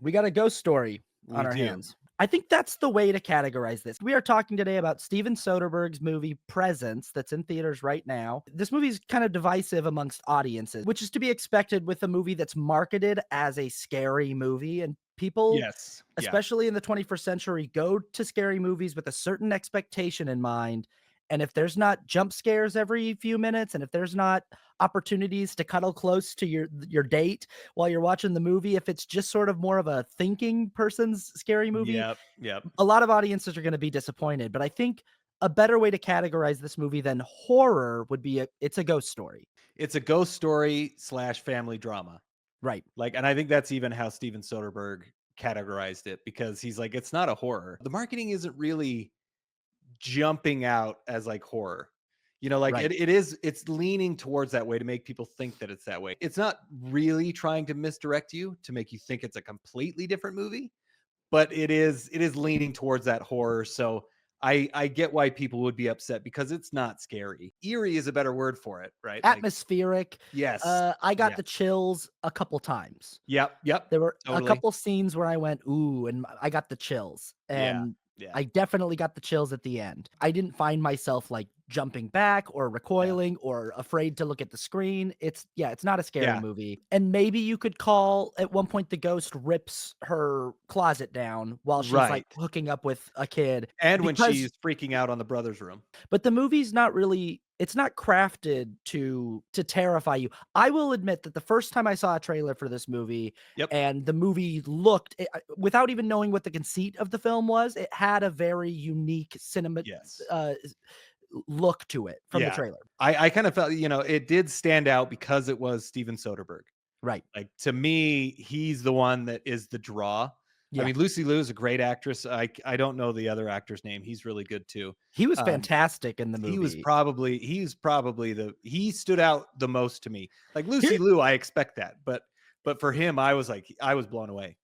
We got a ghost story on We our do. hands. I think that's the way to categorize this. We are talking today about Steven Soderbergh's movie Presence that's in theaters right now. This movie is kind of divisive amongst audiences, which is to be expected with a movie that's marketed as a scary movie. And people, Yes. Yeah. especially in the 21st century, go to scary movies with a certain expectation in mind. And if there's not jump scares every few minutes, and if there's not opportunities to cuddle close to your date while you're watching the movie, if it's just sort of more of a thinking person's scary movie, Yep. Yep. a lot of audiences are going to be disappointed. But I think a better way to categorize this movie than horror would be it's a ghost story. It's a ghost story slash family drama. Right. Like, and I think that's even how Steven Soderbergh categorized it because he's like, it's not a horror. The marketing isn't really jumping out as like horror. Like Right. it's leaning towards that way to make people think that it's that way. It's not really trying to misdirect you to make you think it's a completely different movie, but it is leaning towards that horror. So I get why people would be upset because it's not scary. Eerie is a better word for it, right? Like, Atmospheric. yes. I got Yeah. the chills a couple times. Yep. Yep. There were a Totally. couple scenes where I went, "Ooh," and I got the chills, Yeah. and Yeah. I definitely got the chills at the end. I didn't find myself, like, jumping back or Yeah. recoiling or afraid to look at the screen. It's not a scary Yeah. movie, and maybe you could call at one point the ghost rips her closet down while she's, like, Right. hooking up with a kid And when because she's freaking out on the brother's room. but the movie's not really it's not crafted to terrify you. I will admit that the first time I saw a trailer for this movie Yep. and the movie looked without even knowing what the conceit of the film was, it had a very unique cinema Yes. uh, look to it from the Yeah. trailer. I kind of felt, it did stand out because it was Steven Soderbergh. Right. Like, to me, he's the one that is the draw. I Yeah. mean, Lucy Liu is a great actress. I don't know the other actor's name. He's really good too. He was Um, fantastic in the he was movie. probably he's probably he stood out the most to me. Like Here Lucy Liu, I expect that, but for him, I was blown away.